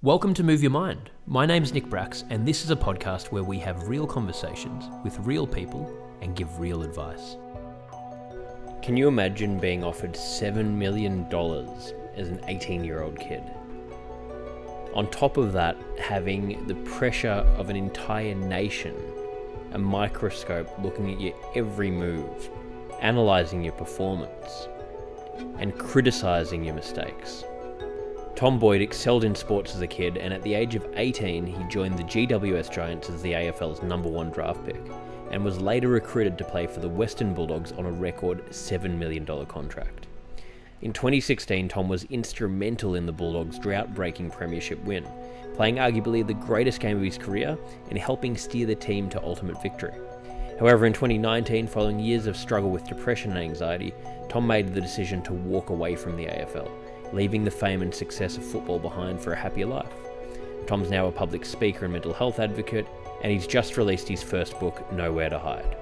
Welcome to Move Your Mind. My name's Nick Bracks, and this is a podcast where we have real conversations with real people and give real advice. Can you imagine being offered $7 million as an 18-year-old kid? On top of that, having the pressure of an entire nation, a microscope looking at your every move, analysing your performance, and criticising your mistakes. Tom Boyd excelled in sports as a kid, and at the age of 18 he joined the GWS Giants as the AFL's #1 draft pick, and was later recruited to play for the Western Bulldogs on a record $7 million contract. In 2016, Tom was instrumental in the Bulldogs' drought-breaking Premiership win, playing arguably the greatest game of his career and helping steer the team to ultimate victory. However, in 2019, following years of struggle with depression and anxiety, Tom made the decision to walk away from the AFL, leaving the fame and success of football behind for a happier life. Tom's now a public speaker and mental health advocate, and he's just released his first book, Nowhere to Hide.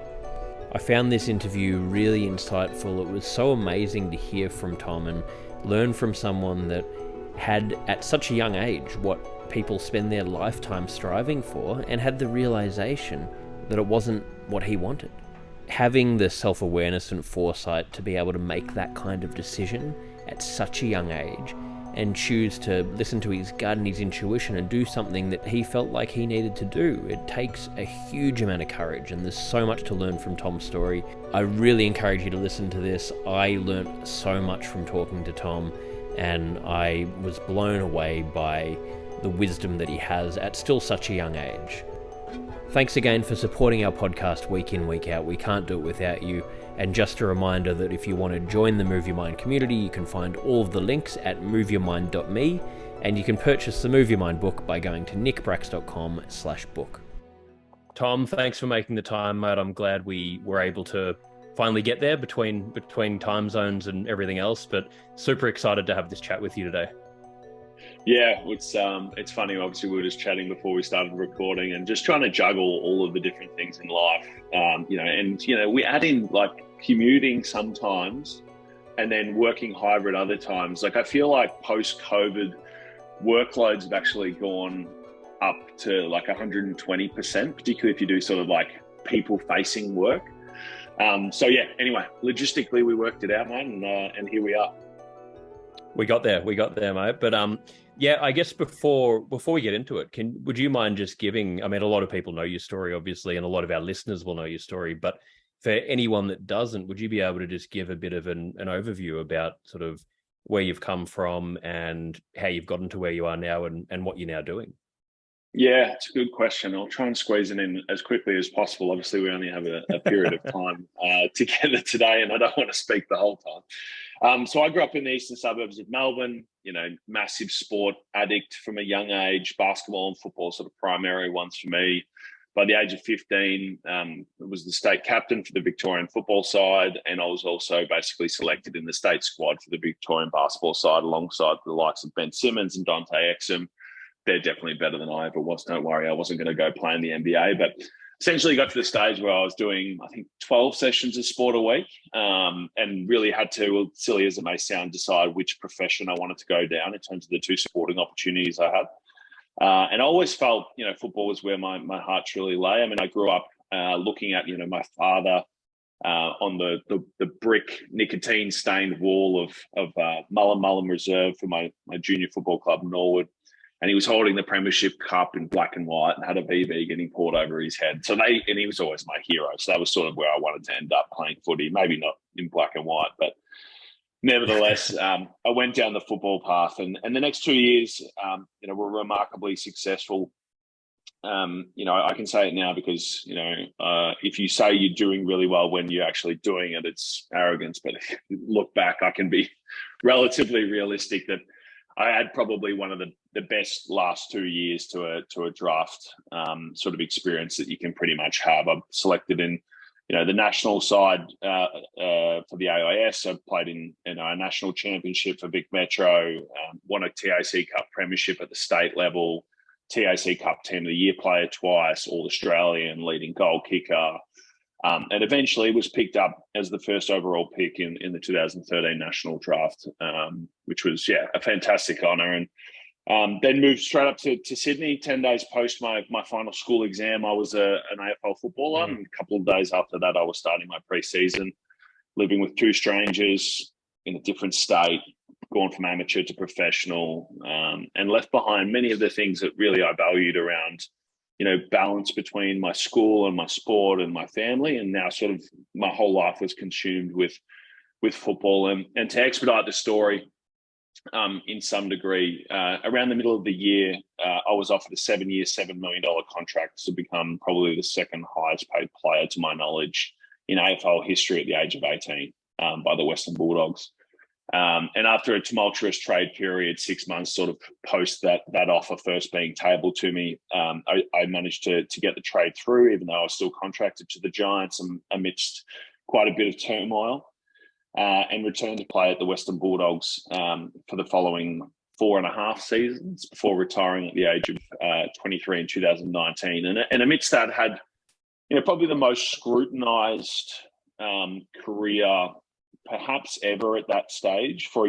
I found this interview really insightful. It was so amazing to hear from Tom and learn from someone that had, at such a young age, what people spend their lifetime striving for, and had the realization that it wasn't what he wanted. Having the self-awareness and foresight to be able to make that kind of decision at such a young age and choose to listen to his gut and his intuition and do something that he felt like he needed to do. It takes a huge amount of courage, and there's so much to learn from Tom's story. I really encourage you to listen to this. I learnt so much from talking to Tom, and I was blown away by the wisdom that he has at still such a young age. Thanks again for supporting our podcast week in, week out. We can't do it without you. And just a reminder that if you want to join the Move Your Mind community, you can find all of the links at moveyourmind.me, and you can purchase the Move Your Mind book by going to nickbracks.com/book. Tom, thanks for making the time, mate. I'm glad we were able to finally get there between time zones and everything else, but super excited to have this chat with you today. Yeah, it's funny. Obviously, we were just chatting before we started recording, and just trying to juggle all of the different things in life. We add in like commuting sometimes, and then working hybrid other times. Like I feel like post-COVID, workloads have actually gone up to like 120%, particularly if you do sort of like people-facing work. Anyway, logistically we worked it out, man, and here we are. We got there, mate. But I guess before we get into it, would you mind just giving, I mean, a lot of people know your story, obviously, and a lot of our listeners will know your story, but for anyone that doesn't, would you be able to just give a bit of an overview about sort of where you've come from and how you've gotten to where you are now and what you're now doing? Yeah, it's a good question. I'll try and squeeze it in as quickly as possible. Obviously, we only have a period of time together today, and I don't want to speak the whole time. So I grew up in the eastern suburbs of Melbourne, massive sport addict from a young age, basketball and football sort of primary ones for me. By the age of 15, I was the state captain for the Victorian football side, and I was also basically selected in the state squad for the Victorian basketball side alongside the likes of Ben Simmons and Dante Exum. They're definitely better than I ever was. Don't worry, I wasn't going to go play in the NBA, but essentially got to the stage where I was doing, I think, 12 sessions of sport a week, and really had to, silly as it may sound, decide which profession I wanted to go down in terms of the two sporting opportunities I had. And I always felt, football was where my heart truly lay. I mean, I grew up looking at, my father on the brick nicotine-stained wall of Mullen Reserve for my junior football club, Norwood. And he was holding the Premiership Cup in black and white and had a BB getting poured over his head. And he was always my hero. So that was sort of where I wanted to end up playing footy, maybe not in black and white, but nevertheless, I went down the football path. And the next 2 years, were remarkably successful. I can say it now because, if you say you're doing really well when you're actually doing it, it's arrogance. But if you look back, I can be relatively realistic that I had probably one of the best last 2 years to a draft sort of experience that you can pretty much have. I'm selected in, the national side for the AIS. I've played in a national championship for Vic Metro, won a TAC Cup premiership at the state level, TAC Cup Team of the Year player twice, All-Australian, leading goal kicker, and eventually was picked up as the first overall pick in the 2013 national draft, which was, a fantastic honour. And Then moved straight up to Sydney. 10 days post my final school exam, I was an AFL footballer. And a couple of days after that, I was starting my pre-season, living with two strangers in a different state, gone from amateur to professional, and left behind many of the things that really I valued around, balance between my school and my sport and my family. And now sort of my whole life was consumed with football. And to expedite the story, in some degree, around the middle of the year, I was offered a 7-year, $7 million contract to become probably the second highest paid player, to my knowledge, in AFL history at the age of 18, by the Western Bulldogs. And after a tumultuous trade period, 6 months sort of post that offer first being tabled to me, I managed to get the trade through, even though I was still contracted to the Giants amidst quite a bit of turmoil. And returned to play at the Western Bulldogs for the following 4.5 seasons before retiring at the age of 23 in 2019. And amidst that, had probably the most scrutinised career perhaps ever at that stage for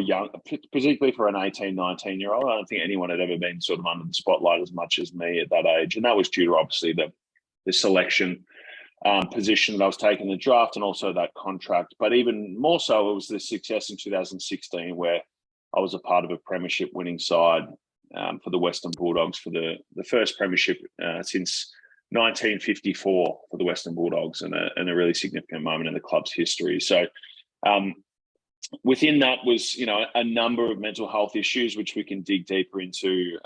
particularly for an 18, 19-year-old. I don't think anyone had ever been sort of under the spotlight as much as me at that age, and that was due to obviously the selection position that I was taking in the draft, and also that contract. But even more so, it was the success in 2016, where I was a part of a Premiership winning side for the Western Bulldogs, for the first Premiership since 1954 for the Western Bulldogs, and a really significant moment in the club's history. So within that was, a number of mental health issues, which we can dig deeper into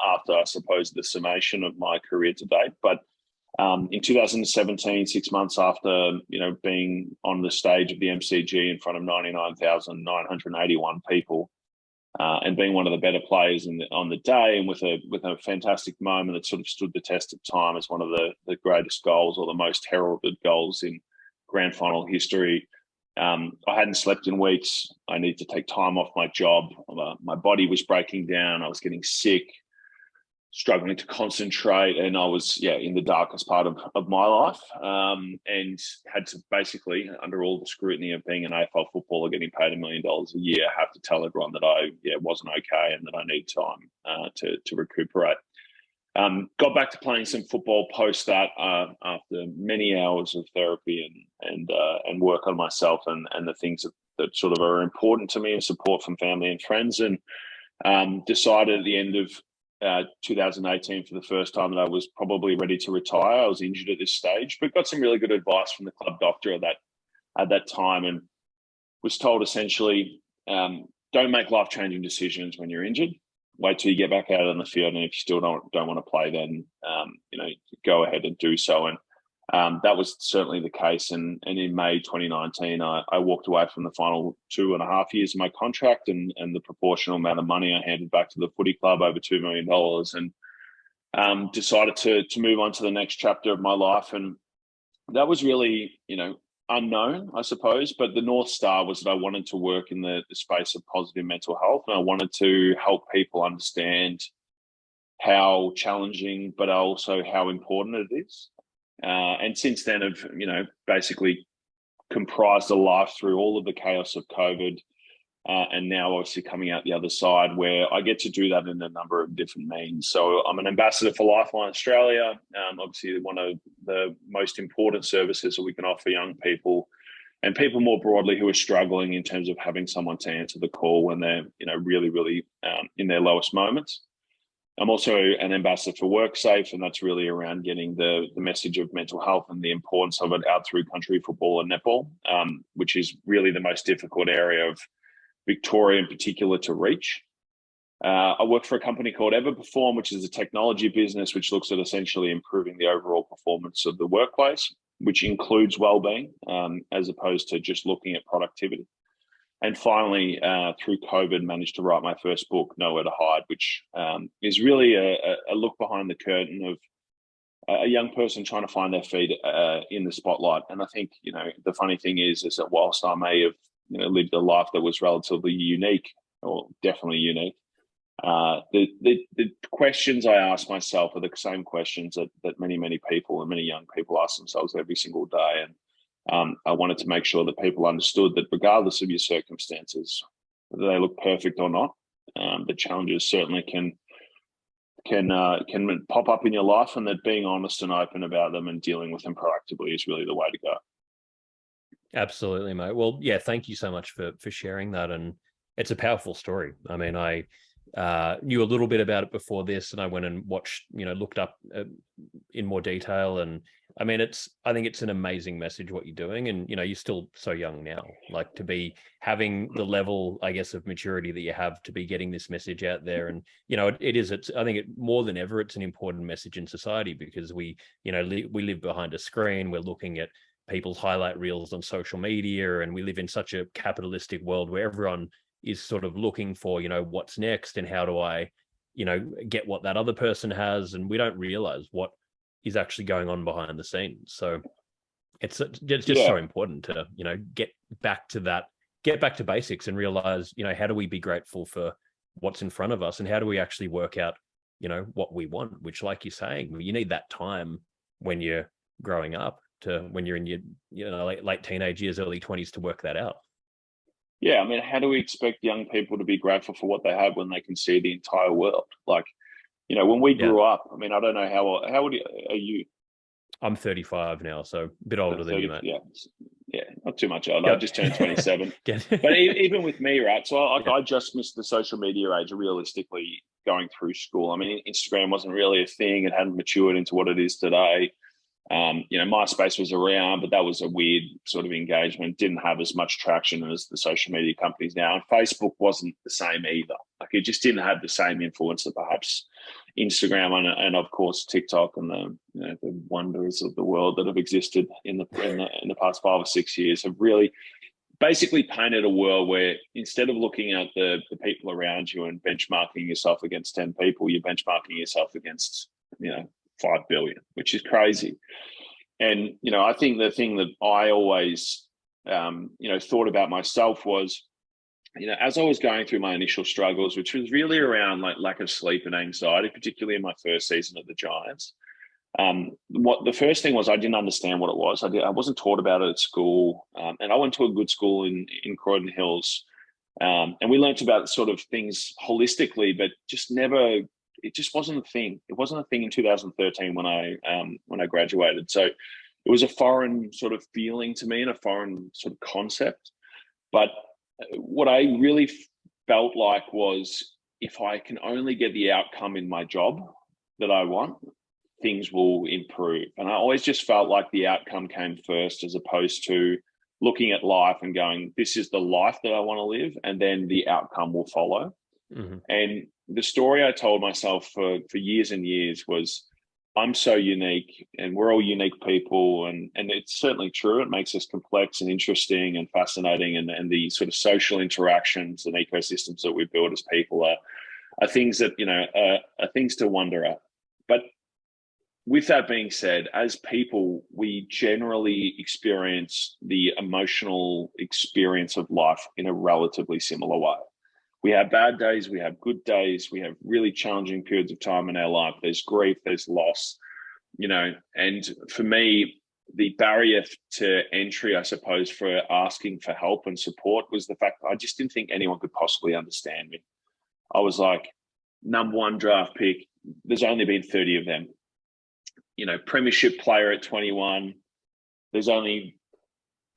after, I suppose, the summation of my career to date. But in 2017, 6 months after, being on the stage of the MCG in front of 99,981 people, and being one of the better players on the day, and with a fantastic moment that sort of stood the test of time as one of the greatest goals, or the most heralded goals in grand final history. I hadn't slept in weeks. I needed to take time off my job. My body was breaking down. I was getting sick, struggling to concentrate, and I was in the darkest part of my life, and had to basically, under all the scrutiny of being an AFL footballer getting paid $1 million a year, have to tell everyone that I wasn't okay and that I need time to recuperate. Got back to playing some football post that, after many hours of therapy and work on myself and the things that sort of are important to me, and support from family and friends, and decided at the end of 2018 for the first time that I was probably ready to retire. I was injured at this stage, but got some really good advice from the club doctor at that time, and was told essentially, don't make life-changing decisions when you're injured. Wait till you get back out on the field, and if you still don't want to play, then go ahead and do so. And that was certainly the case. And in May 2019, I walked away from the final 2.5 years of my contract, and the proportional amount of money I handed back to the footy club, over $2 million, and decided to move on to the next chapter of my life. And that was really, unknown, I suppose, but the North Star was that I wanted to work in the space of positive mental health, and I wanted to help people understand how challenging, but also how important it is. And since then, I've, basically comprised a life through all of the chaos of COVID, and now obviously coming out the other side, where I get to do that in a number of different means. So I'm an ambassador for Lifeline Australia, obviously one of the most important services that we can offer young people and people more broadly who are struggling in terms of having someone to answer the call when they're, really, really in their lowest moments. I'm also an ambassador for WorkSafe, and that's really around getting the message of mental health and the importance of it out through country football and netball, which is really the most difficult area of Victoria in particular to reach. I work for a company called Everperform, which is a technology business which looks at essentially improving the overall performance of the workplace, which includes well-being, as opposed to just looking at productivity. And finally, through COVID, managed to write my first book, Nowhere to Hide, which is really a look behind the curtain of a young person trying to find their feet in the spotlight. And I think, the funny thing is that whilst I may have, lived a life that was relatively unique, or definitely unique, the questions I ask myself are the same questions that many, many people and many young people ask themselves every single day. And I wanted to make sure that people understood that regardless of your circumstances, whether they look perfect or not, the challenges certainly can can pop up in your life, and that being honest and open about them and dealing with them proactively is really the way to go. Absolutely, mate. Well, yeah, thank you so much for sharing that. And it's a powerful story. I mean, I knew a little bit about it before this, and I went and watched, looked up in more detail. And I mean, I think it's an amazing message what you're doing. And, you're still so young now, like to be having the level, I guess, of maturity that you have to be getting this message out there. And, I think more than ever, it's an important message in society, because we live behind a screen. We're looking at people's highlight reels on social media, and we live in such a capitalistic world where everyone is sort of looking for, what's next, and how do I, get what that other person has, and we don't realize what is actually going on behind the scenes. So it's just so important to, get back to basics and realize, how do we be grateful for what's in front of us, and how do we actually work out, what we want, which, like you're saying, you need that time when you're growing up to when you're in your late teenage years, early 20s, to work that out. Yeah, I mean, how do we expect young people to be grateful for what they have when they can see the entire world? Like, when we grew up, I mean, I don't know how old are you? I'm 35 now, so a bit older than you, mate. Yeah, not too much older. Yep. I just turned 27. But even with me, right? So I just missed the social media age realistically going through school. I mean, Instagram wasn't really a thing. It hadn't matured into what it is today. MySpace was around, but that was a weird sort of engagement. Didn't have as much traction as the social media companies now. And Facebook wasn't the same either. Like, it just didn't have the same influence that perhaps Instagram and of course TikTok and the wonders of the world that have existed in the past 5 or 6 years have really basically painted a world where, instead of looking at the people around you and benchmarking yourself against 10 people, you're benchmarking yourself against 5 billion, which is crazy. And, I think the thing that I always, thought about myself was, as I was going through my initial struggles, which was really around like lack of sleep and anxiety, particularly in my first season at the Giants. What the first thing was, I didn't understand what it was. I wasn't taught about it at school. And I went to a good school in Croydon Hills. And we learnt about sort of things holistically, but just never, it just wasn't a thing. It wasn't a thing in 2013 when I graduated. So it was a foreign sort of feeling to me and a foreign sort of concept. But what I really felt like was, if I can only get the outcome in my job that I want, things will improve. And I always just felt like the outcome came first, as opposed to looking at life and going, this is the life that I want to live, and then the outcome will follow. Mm-hmm. And the story I told myself for years and years was, I'm so unique, and we're all unique people. And it's certainly true. It makes us complex and interesting and fascinating. And the sort of social interactions and ecosystems that we build as people are things that, are things to wonder at. But with that being said, as people, we generally experience the emotional experience of life in a relatively similar way. We have bad days, we have good days, we have really challenging periods of time in our life. There's grief, there's loss, and for me, the barrier to entry, I suppose, for asking for help and support was the fact that I just didn't think anyone could possibly understand me. I was like, number 1 draft pick, there's only been 30 of them. Premiership player at 21, there's only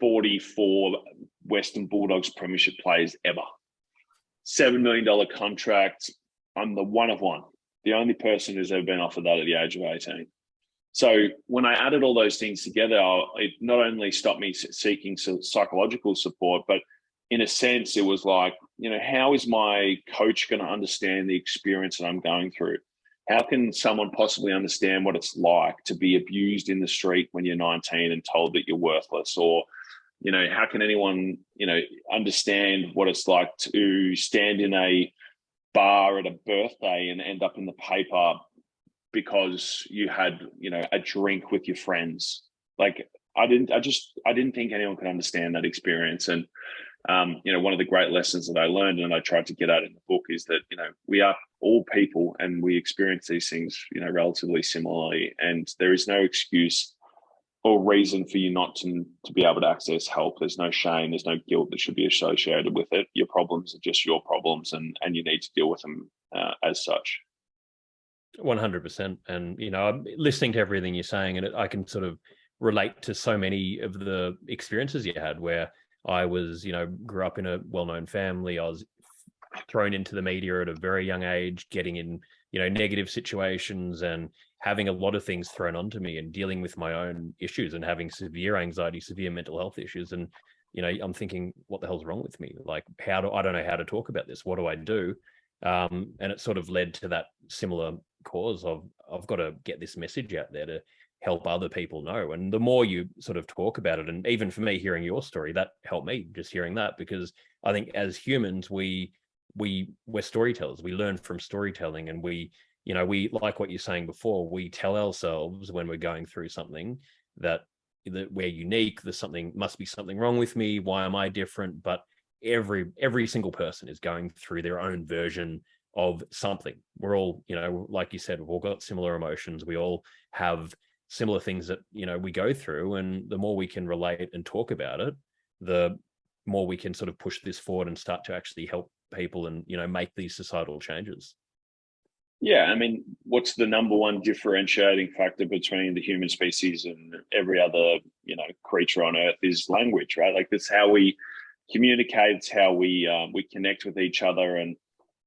44 Western Bulldogs Premiership players ever. $7 million contract. I'm the one of one, the only person who's ever been offered that at the age of 18. So when I added all those things together, it not only stopped me seeking psychological support, but in a sense, it was like, how is my coach going to understand the experience that I'm going through? How can someone possibly understand what it's like to be abused in the street when you're 19 and told that you're worthless? Or, how can anyone, understand what it's like to stand in a bar at a birthday and end up in the paper because you had, a drink with your friends? Like, I didn't think anyone could understand that experience. And, one of the great lessons that I learned, and I tried to get out in the book, is that, we are all people and we experience these things, relatively similarly. And there is no excuse or reason for you not to be able to access help. There's no shame, there's no guilt that should be associated with it. Your problems are just your problems, and you need to deal with them as such. 100%. And, I'm listening to everything you're saying, and I can sort of relate to so many of the experiences you had where I was, grew up in a well-known family. I was thrown into the media at a very young age, getting in, negative situations and having a lot of things thrown onto me and dealing with my own issues and having severe anxiety, severe mental health issues. And, I'm thinking, what the hell's wrong with me? Like, I don't know how to talk about this. What do I do? And it sort of led to that similar cause of, I've got to get this message out there to help other people know. And the more you sort of talk about it, and even for me, hearing your story, that helped me, just hearing that, because I think as humans, we're storytellers. We learn from storytelling, and we like what you're saying before, we tell ourselves when we're going through something that we're unique. Must be something wrong with me. Why am I different? But every single person is going through their own version of something. We're all, like you said, we've all got similar emotions. We all have similar things that, we go through. And the more we can relate and talk about it, the more we can sort of push this forward and start to actually help people and, make these societal changes. Yeah, I mean, what's the number one differentiating factor between the human species and every other, creature on Earth is language, right? Like, that's how we communicate, it's how we connect with each other, and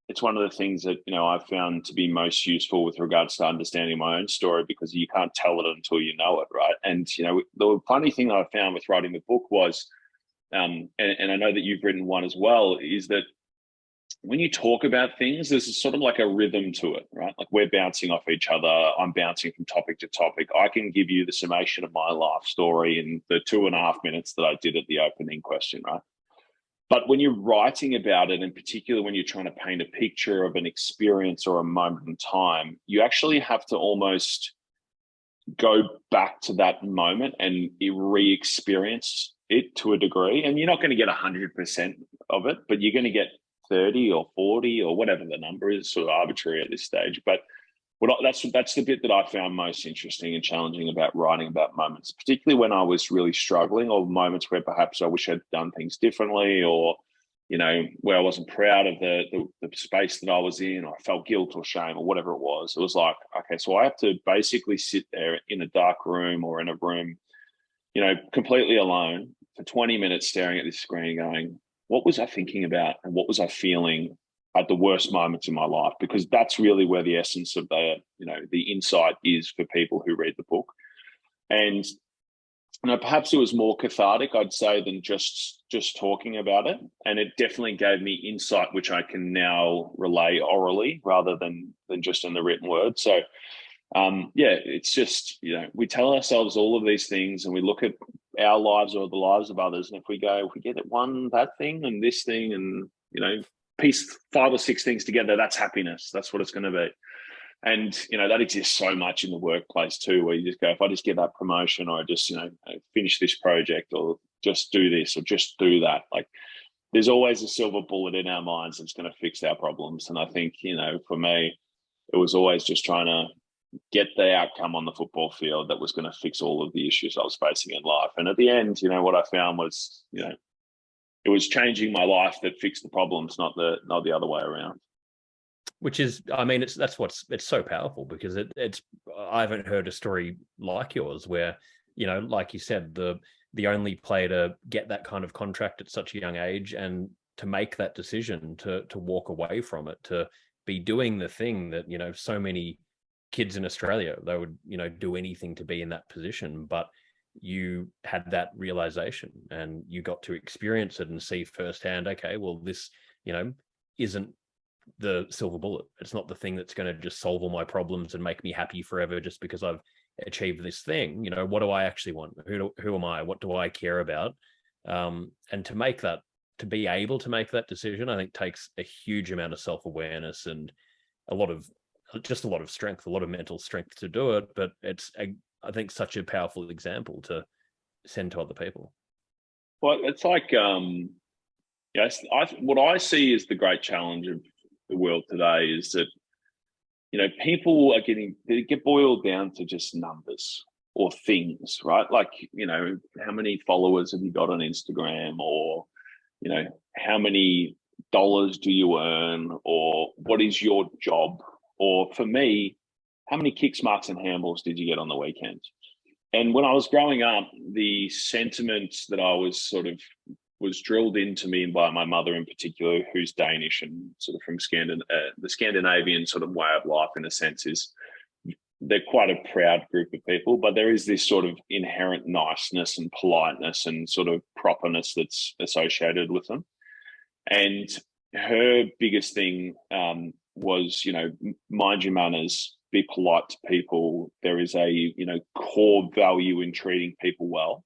it's one of the things that I've found to be most useful with regards to understanding my own story, because you can't tell it until you know it, right? And the funny thing that I found with writing the book was, and I know that you've written one as well, is that when you talk about things, there's sort of like a rhythm to it, right? Like, we're bouncing off each other. I'm bouncing from topic to topic. I can give you the summation of my life story in the 2.5 minutes that I did at the opening question, right? But when you're writing about it, and particularly when you're trying to paint a picture of an experience or a moment in time, you actually have to almost go back to that moment and re-experience it to a degree. And you're not going to get 100% of it, but you're going to get 30 or 40 or whatever the number is, sort of arbitrary at this stage. But that's the bit that I found most interesting and challenging about writing about moments, particularly when I was really struggling, or moments where perhaps I wish I'd done things differently, or where I wasn't proud of the space that I was in, or I felt guilt or shame or whatever it was. It was like, okay, so I have to basically sit there in a dark room or in a room, completely alone for 20 minutes, staring at this screen going, what was I thinking about and what was I feeling at the worst moments in my life? Because that's really where the essence of the insight is for people who read the book. And perhaps it was more cathartic, I'd say, than just talking about it. And it definitely gave me insight, which I can now relay orally rather than just in the written word. So it's just, we tell ourselves all of these things, and we look at our lives or the lives of others. And if we get it that thing and this thing, and, piece 5 or 6 things together, that's happiness. That's what it's going to be. And, that exists so much in the workplace too, where you just go, if I just get that promotion, or I just, finish this project, or just do this, or just do that. Like, there's always a silver bullet in our minds that's going to fix our problems. And I think, for me, it was always just trying to get the outcome on the football field that was going to fix all of the issues I was facing in life. And at the end, what I found was, it was changing my life that fixed the problems, not the other way around. Which is, I mean, it's so powerful, because I haven't heard a story like yours where, like you said, the only player to get that kind of contract at such a young age, and to make that decision to walk away from it, to be doing the thing that, so many kids in Australia, they would, do anything to be in that position. But you had that realization, and you got to experience it and see firsthand, okay, well, this, isn't the silver bullet. It's not the thing that's going to just solve all my problems and make me happy forever just because I've achieved this thing. What do I actually want? Who am I? What do I care about? And to be able to make that decision, I think takes a huge amount of self-awareness and a lot of strength, a lot of mental strength to do it. But it's, I think, such a powerful example to send to other people. Well, it's like, yes, what I see is the great challenge of the world today is that, people they get boiled down to just numbers or things, right? Like, how many followers have you got on Instagram, or, how many dollars do you earn, or what is your job? Or for me, how many kicks, marks, and handballs did you get on the weekends? And when I was growing up, the sentiment that I was drilled into me by my mother in particular, who's Danish and sort of from the Scandinavian sort of way of life in a sense, is they're quite a proud group of people, but there is this sort of inherent niceness and politeness and sort of properness that's associated with them. And her biggest thing was, mind your manners, be polite to people. There is a, core value in treating people well.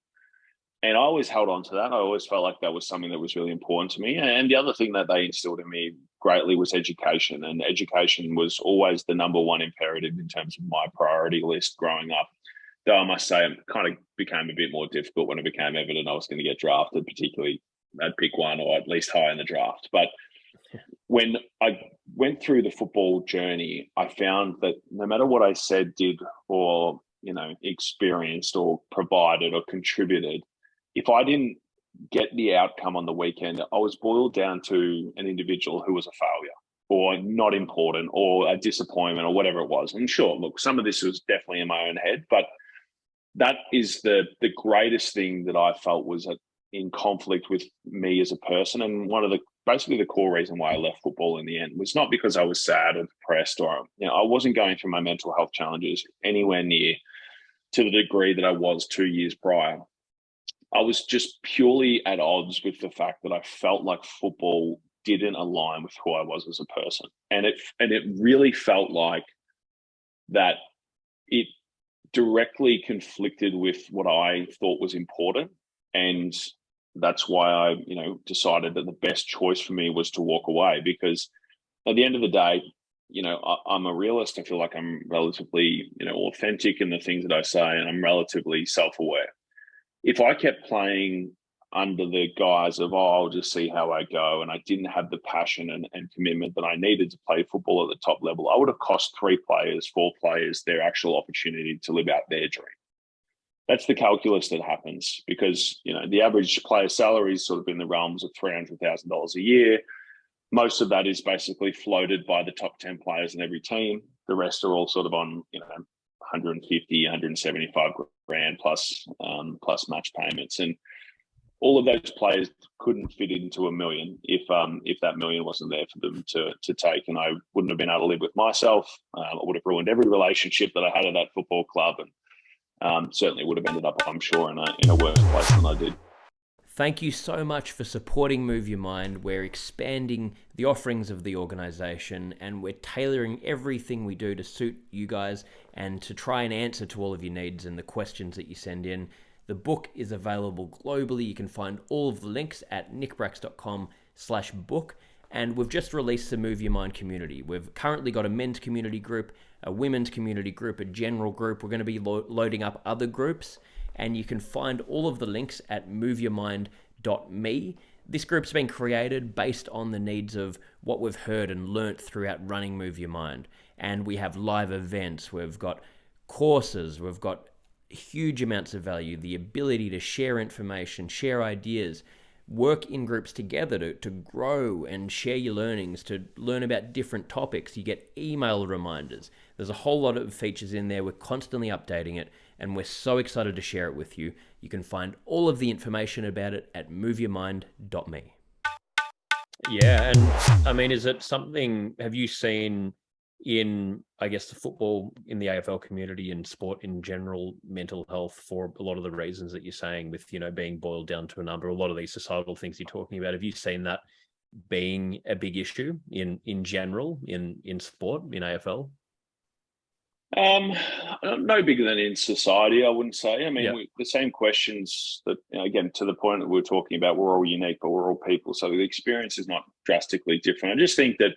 And I always held on to that. I always felt like that was something that was really important to me. And the other thing that they instilled in me greatly was education. And education was always the number one imperative in terms of my priority list growing up. Though I must say, it kind of became a bit more difficult when it became evident I was going to get drafted, particularly at pick one or at least high in the draft. But when I went through the football journey, I found that no matter what I said, did, or, experienced or provided or contributed, if I didn't get the outcome on the weekend, I was boiled down to an individual who was a failure or not important or a disappointment or whatever it was. And sure, look, some of this was definitely in my own head, but that is the greatest thing that I felt was in conflict with me as a person. And basically the core reason why I left football in the end was not because I was sad or depressed or, I wasn't going through my mental health challenges anywhere near to the degree that I was 2 years prior. I was just purely at odds with the fact that I felt like football didn't align with who I was as a person. And it really felt like that it directly conflicted with what I thought was important. And that's why I, decided that the best choice for me was to walk away, because at the end of the day, I'm a realist. I feel like I'm relatively, authentic in the things that I say, and I'm relatively self-aware. If I kept playing under the guise of, I'll just see how I go, and I didn't have the passion and commitment that I needed to play football at the top level, I would have cost 4 players their actual opportunity to live out their dream. That's the calculus that happens, because, the average player salary is sort of in the realms of $300,000 a year. Most of that is basically floated by the top 10 players in every team. The rest are all sort of on, 150, 175 grand plus match payments. And all of those players couldn't fit into $1 million if that $1 million wasn't there for them to take. And I wouldn't have been able to live with myself. I would have ruined every relationship that I had at that football club, and certainly would have ended up, I'm sure, in a worse place than I did. Thank you so much for supporting Move Your Mind. We're expanding the offerings of the organisation, and we're tailoring everything we do to suit you guys and to try and answer to all of your needs and the questions that you send in. The book is available globally. You can find all of the links at nickbracks.com/book. And we've just released the Move Your Mind community. We've currently got a men's community group, a women's community group, a general group. We're going to be loading up other groups, and you can find all of the links at moveyourmind.me. This group's been created based on the needs of what we've heard and learnt throughout running Move Your Mind. And we have live events, we've got courses, we've got huge amounts of value, the ability to share information, share ideas, work in groups together to grow and share your learnings, to learn about different topics. You get email reminders. There's a whole lot of features in there. We're constantly updating it, and we're so excited to share it with you. You can find all of the information about it at moveyourmind.me. Yeah, and I mean, is it something, have you seen in, I guess, the football, in the AFL community and sport in general, mental health, for a lot of the reasons that you're saying with, being boiled down to a number, a lot of these societal things you're talking about, have you seen that being a big issue in general, in sport, in AFL? No bigger than in society, I wouldn't say. I mean, Yep. the same questions that, again, to the point that we were talking about, we're all unique, but we're all people. So the experience is not drastically different. I just think that,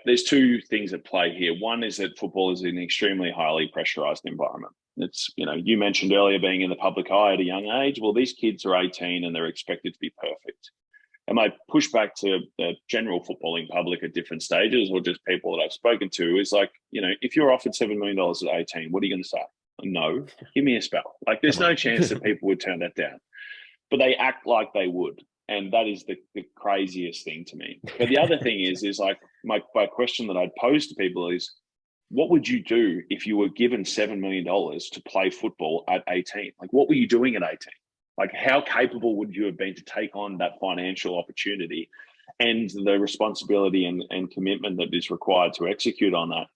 there's two things at play here. One is that football is an extremely highly pressurized environment. It's, you mentioned earlier being in the public eye at a young age. Well, these kids are 18 and they're expected to be perfect. And my pushback to the general footballing public at different stages, or just people that I've spoken to, is if you're offered $7 million at 18, what are you going to say? No, give me a spell. There's no chance that people would turn that down. But they act like they would. And that is the craziest thing to me. But the other thing is my question that I'd pose to people is, what would you do if you were given $7 million to play football at 18? Like, what were you doing at 18? Like, how capable would you have been to take on that financial opportunity and the responsibility and commitment that is required to execute on that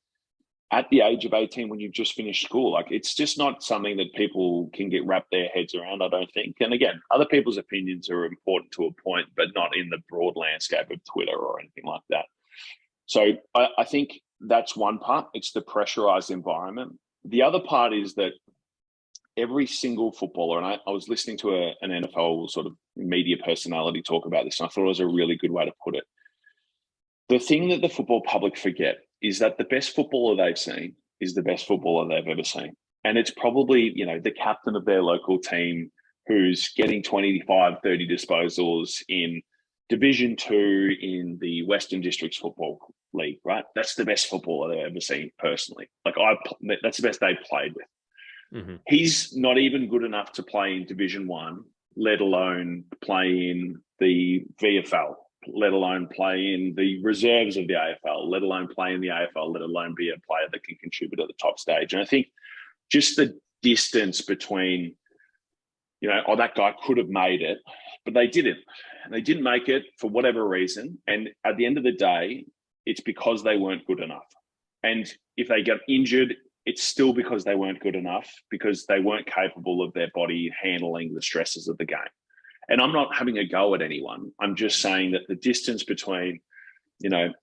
at the age of 18 when you've just finished school? Like, it's just not something that people can get wrapped their heads around, I don't think. And again, other people's opinions are important to a point, but not in the broad landscape of Twitter or anything like that. So I think that's one part. It's the pressurized environment. The other part is that every single footballer, and I was listening to an NFL sort of media personality talk about this, and I thought it was a really good way to put it. The thing that the football public forget is that the best footballer they've seen is the best footballer they've ever seen. And it's probably, the captain of their local team who's getting 25, 30 disposals in Division 2 in the Western Districts Football League, right? That's the best footballer they've ever seen personally. Like, that's the best they've played with. Mm-hmm. He's not even good enough to play in Division 1, let alone play in the VFL, let alone play in the reserves of the AFL, let alone play in the AFL, let alone be a player that can contribute at the top stage. And I think just the distance between, that guy could have made it, but they didn't. They didn't make it for whatever reason. And at the end of the day, it's because they weren't good enough. And if they get injured, it's still because they weren't good enough, because they weren't capable of their body handling the stresses of the game. And I'm not having a go at anyone. I'm just saying that the distance between, the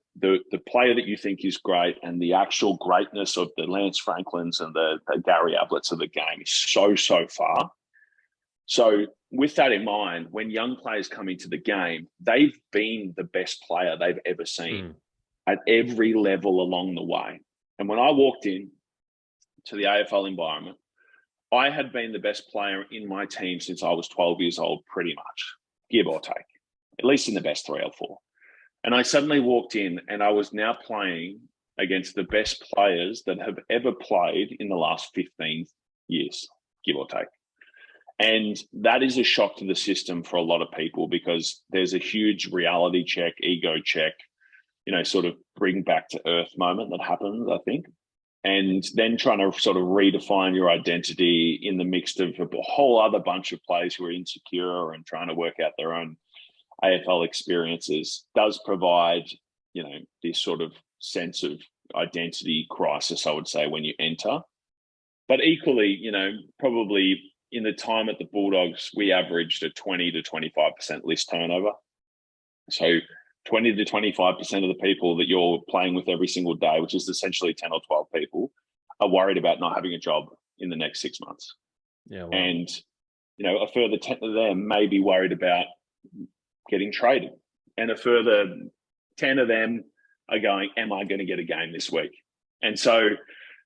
player that you think is great and the actual greatness of the Lance Franklins and the Gary Abletts of the game is so far. So with that in mind, when young players come into the game, they've been the best player they've ever seen at every level along the way. And when I walked in to the AFL environment, I had been the best player in my team since I was 12 years old, pretty much, give or take, at least in the best 3 or 4. And I suddenly walked in and I was now playing against the best players that have ever played in the last 15 years, give or take. And that is a shock to the system for a lot of people, because there's a huge reality check, ego check, sort of bring back to earth moment that happens, I think. And then trying to sort of redefine your identity in the midst of a whole other bunch of players who are insecure and trying to work out their own AFL experiences does provide, this sort of sense of identity crisis, I would say, when you enter. But equally, probably in the time at the Bulldogs, we averaged a 20 to 25% list turnover. So 20 to 25% of the people that you're playing with every single day, which is essentially 10 or 12 people, are worried about not having a job in the next 6 months. Yeah, wow. And, a further 10 of them may be worried about getting traded. And a further 10 of them are going, am I going to get a game this week? And so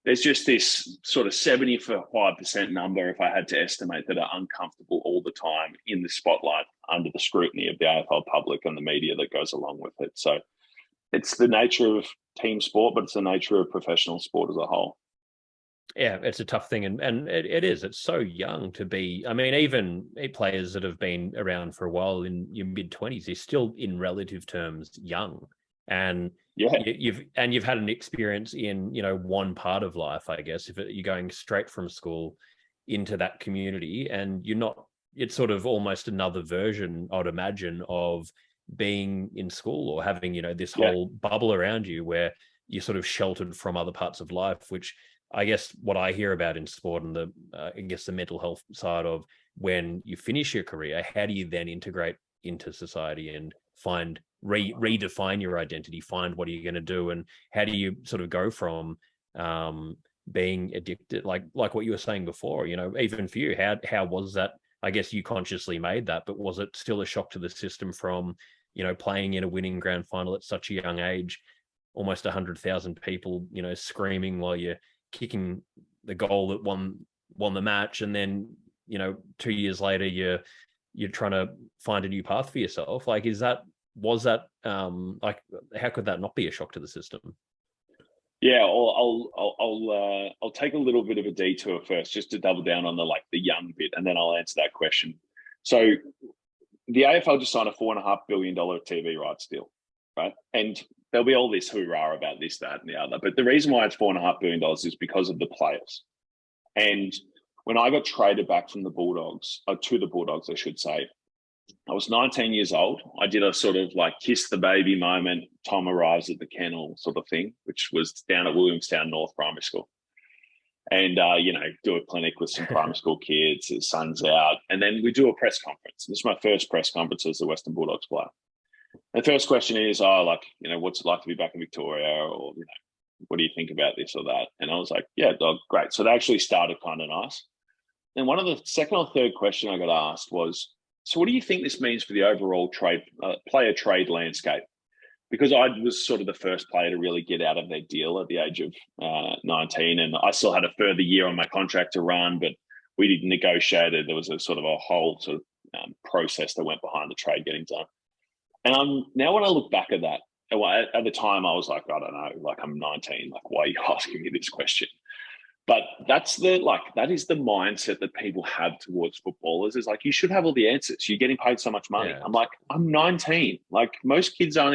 there's just this sort of 75% number, if I had to estimate, that are uncomfortable all the time in the spotlight under the scrutiny of the AFL public and the media that goes along with it. So it's the nature of team sport, but it's the nature of professional sport as a whole. Yeah, it's a tough thing. And it is. It's so young to be. I mean, even players that have been around for a while in your mid-20s, they're still, in relative terms, young. And yeah, you've had an experience in one part of life, I guess. If you're going straight from school into that community, and you're not, it's sort of almost another version, I'd imagine, of being in school or having this whole bubble around you where you're sort of sheltered from other parts of life. Which I guess what I hear about in sport and the mental health side of when you finish your career, how do you then integrate into society and find redefine your identity, find what are you going to do, and how do you sort of go from being addicted, like what you were saying before, even for you, how was that? I guess you consciously made that, but was it still a shock to the system from, playing in a winning grand final at such a young age, almost 100,000 people, screaming while you're kicking the goal that won the match, and then 2 years later you're trying to find a new path for yourself? Like, was that like, how could that not be a shock to the system? Yeah, I'll take a little bit of a detour first, just to double down on the young bit, and then I'll answer that question. So the AFL just signed a $4.5 billion TV rights deal, right? And there'll be all this hoorah about this, that, and the other. But the reason why it's $4.5 billion is because of the players. And when I got traded back from the Bulldogs, to the Bulldogs, I should say, I was 19 years old. I did a sort of like kiss the baby moment, Tom arrives at the kennel sort of thing, which was down at Williamstown North Primary School. And, do a clinic with some primary school kids, the sun's out. And then we do a press conference. This is my first press conference as a Western Bulldogs player. And the first question is, what's it like to be back in Victoria? Or, what do you think about this or that? And I was like, yeah, dog, great. So they actually started kind of nice. And one of the second or third question I got asked was, so what do you think this means for the overall player trade landscape? Because I was sort of the first player to really get out of their deal at the age of 19, and I still had a further year on my contract to run, but we didn't negotiate it. There was a sort of a whole sort of process that went behind the trade getting done. And now when I look back at that, at the time I was like, I don't know, like I'm 19, like why are you asking me this question? But that is the mindset that people have towards footballers, is like, you should have all the answers. You're getting paid so much money. Yeah. I'm like, I'm 19. Like most kids are on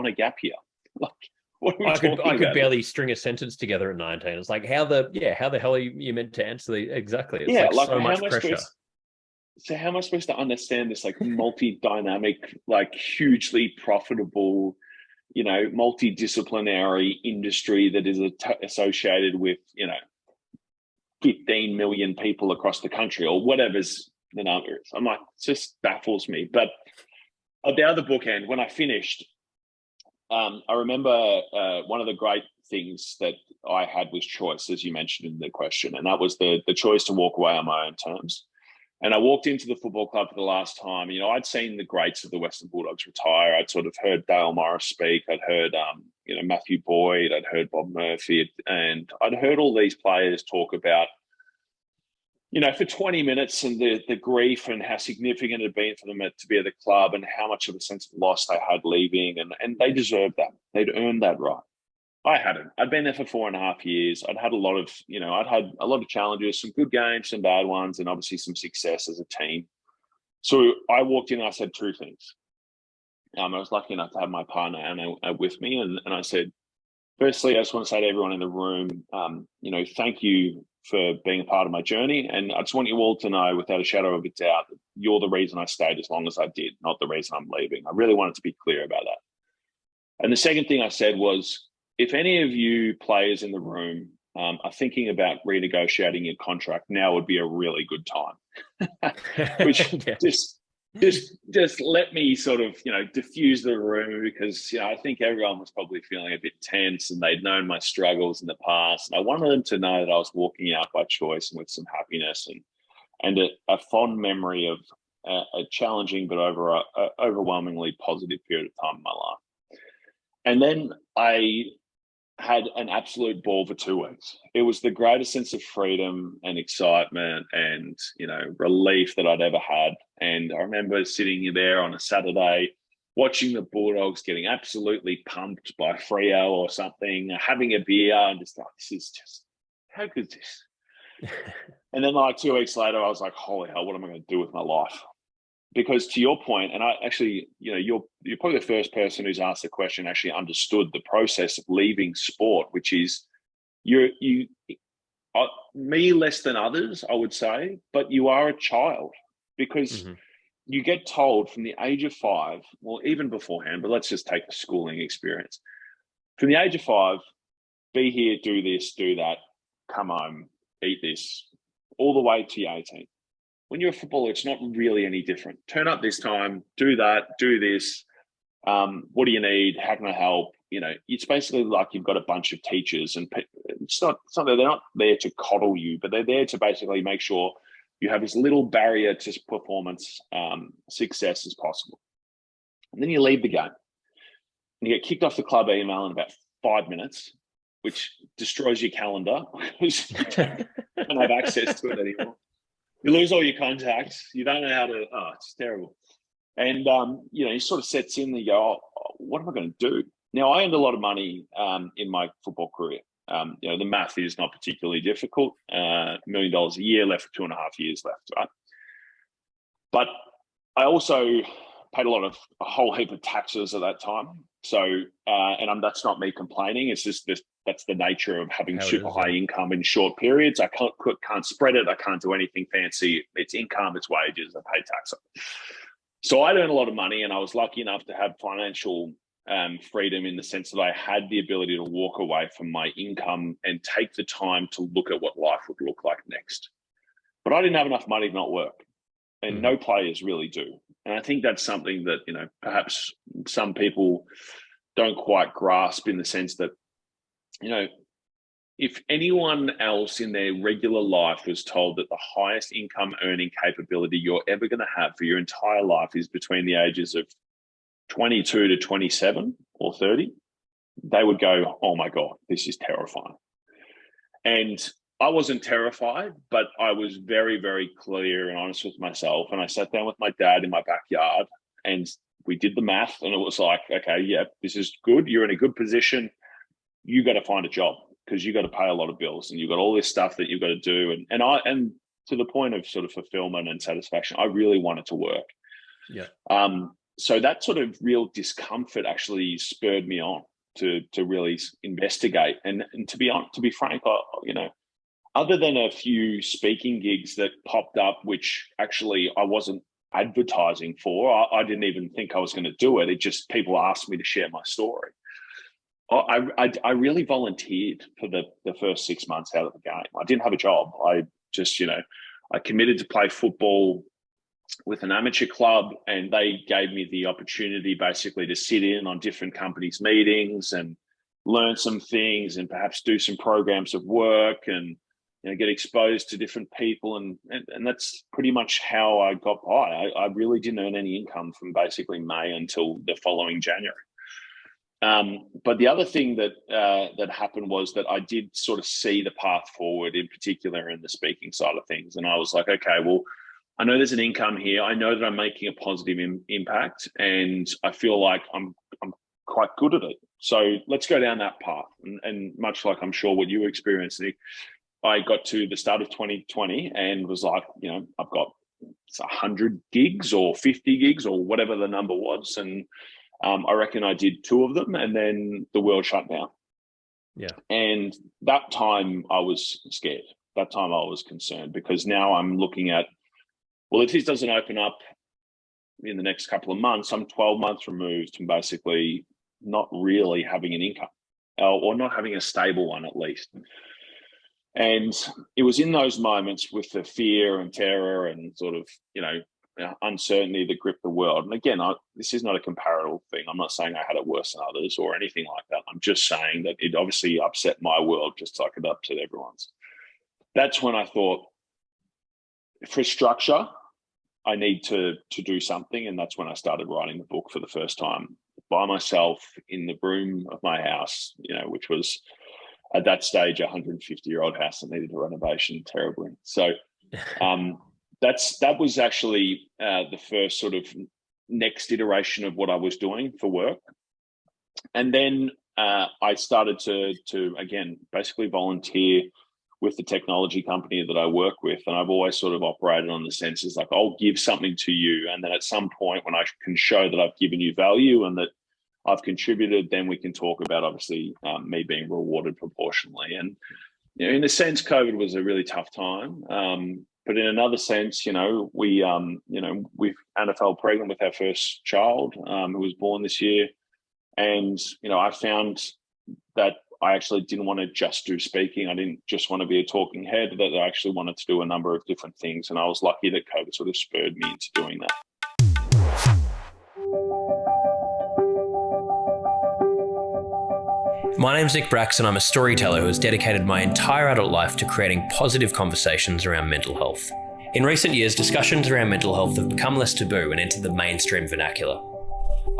a gap year. Like, what are we talking about? I could barely string a sentence together at 19. It's like, how the hell are you meant to answer exactly? It's like so much pressure. So how am I supposed to understand this like multi-dynamic, like hugely profitable, multidisciplinary industry that is associated with, 15 million people across the country or whatever's the number is? I'm like, it just baffles me. But at the other bookend, when I finished, I remember one of the great things that I had was choice, as you mentioned in the question, and that was the choice to walk away on my own terms. And I walked into the football club for the last time. I'd seen the greats of the Western Bulldogs retire. I'd sort of heard Dale Morris speak. I'd heard, Matthew Boyd. I'd heard Bob Murphy. And I'd heard all these players talk about, for 20 minutes and the grief and how significant it had been for them to be at the club and how much of a sense of loss they had leaving. And they deserved that. They'd earned that right. I hadn't. I'd been there for 4.5 years. I'd had a lot of challenges, some good games, some bad ones, and obviously some success as a team. So I walked in and I said two things. I was lucky enough to have my partner Anna with me, and I said, firstly, I just want to say to everyone in the room, thank you for being a part of my journey, and I just want you all to know, without a shadow of a doubt, that you're the reason I stayed as long as I did, not the reason I'm leaving. I really wanted to be clear about that. And the second thing I said was, if any of you players in the room are thinking about renegotiating your contract, now would be a really good time. Which just let me sort of, diffuse the room, because, I think everyone was probably feeling a bit tense and they'd known my struggles in the past. And I wanted them to know that I was walking out by choice and with some happiness and a fond memory of a challenging but overwhelmingly positive period of time in my life. And then I had an absolute ball for 2 weeks. It was the greatest sense of freedom and excitement and, relief that I'd ever had. And I remember sitting there on a Saturday, watching the Bulldogs getting absolutely pumped by Freo or something, having a beer, and just like, this is just, how good is this? And then like 2 weeks later, I was like, holy hell, what am I going to do with my life? Because to your point, and I actually, you're probably the first person who's asked the question actually understood the process of leaving sport, which is me less than others, I would say, but you are a child, because you get told from the age of 5, well, even beforehand, but let's just take the schooling experience. From the age of 5, be here, do this, do that, come home, eat this, all the way to your 18. When you're a footballer, it's not really any different. Turn up this time, do that, do this. What do you need? How can I help? It's basically like you've got a bunch of teachers, and it's not they're not there to coddle you, but they're there to basically make sure you have as little barrier to performance success as possible. And then you leave the game and you get kicked off the club email in about 5 minutes, which destroys your calendar because you don't have access to it anymore. You lose all your contacts. You don't know how to, it's terrible. And, you sort of sets in and you go, what am I going to do? Now, I earned a lot of money in my football career. The math is not particularly difficult. $1 million a year left for 2.5 years left, right? But I also paid a whole heap of taxes at that time. So, that's not me complaining. It's just that's the nature of having super high income in short periods. I can't spread it. I can't do anything fancy. It's income, it's wages, I pay tax on it. So I'd earn a lot of money, and I was lucky enough to have financial freedom in the sense that I had the ability to walk away from my income and take the time to look at what life would look like next. But I didn't have enough money to not work, and no players really do. And I think that's something that, perhaps some people don't quite grasp, in the sense that, if anyone else in their regular life was told that the highest income earning capability you're ever going to have for your entire life is between the ages of 22 to 27 or 30, they would go, oh my God, this is terrifying. And I wasn't terrified, but I was very, very clear and honest with myself. And I sat down with my dad in my backyard, and we did the math, and it was like, okay, yeah, this is good. You're in a good position. You got to find a job, because you got to pay a lot of bills, and you've got all this stuff that you've got to do. And to the point of sort of fulfillment and satisfaction, I really wanted to work. Yeah. So that sort of real discomfort actually spurred me on to really investigate. And to be frank, other than a few speaking gigs that popped up, which actually I wasn't advertising for, I didn't even think I was going to do it. It just, people asked me to share my story. I really volunteered for the first 6 months out of the game. I didn't have a job. I just, I committed to play football with an amateur club, and they gave me the opportunity basically to sit in on different companies' meetings and learn some things, and perhaps do some programs of work, and get exposed to different people. And that's pretty much how I got by. I really didn't earn any income from basically May until the following January. But the other thing that happened was that I did sort of see the path forward, in particular in the speaking side of things. And I was like, okay, well, I know there's an income here. I know that I'm making a positive impact, and I feel like I'm quite good at it. So let's go down that path. And much like I'm sure what you experienced, Nick, I got to the start of 2020 and was like, I've got 100 gigs or 50 gigs or whatever the number was. And I reckon I did 2 of them, and then the world shut down. Yeah. And that time I was scared. That time I was concerned, because now I'm looking at, well, if this doesn't open up in the next couple of months, I'm 12 months removed from basically not really having an income, or not having a stable one at least. And it was in those moments, with the fear and terror and sort of, uncertainty that gripped the world. And again, this is not a comparable thing. I'm not saying I had it worse than others or anything like that. I'm just saying that it obviously upset my world just like it upset everyone's. That's when I thought, for structure, I need to do something. And that's when I started writing the book for the first time by myself in the room of my house, which was at that stage a 150-year-old house that needed a renovation terribly. So that was actually the first sort of next iteration of what I was doing for work. And then I started to again, basically volunteer with the technology company that I work with. And I've always sort of operated on the senses like, I'll give something to you, and then at some point when I can show that I've given you value and that I've contributed, then we can talk about obviously me being rewarded proportionally. And in a sense, COVID was a really tough time. But in another sense, we Anna fell pregnant with our first child, who was born this year. And, I found that I actually didn't want to just do speaking. I didn't just want to be a talking head, that I actually wanted to do a number of different things. And I was lucky that COVID sort of spurred me into doing that. My name's Nick Bracks, and I'm a storyteller who has dedicated my entire adult life to creating positive conversations around mental health. In recent years, discussions around mental health have become less taboo and entered the mainstream vernacular.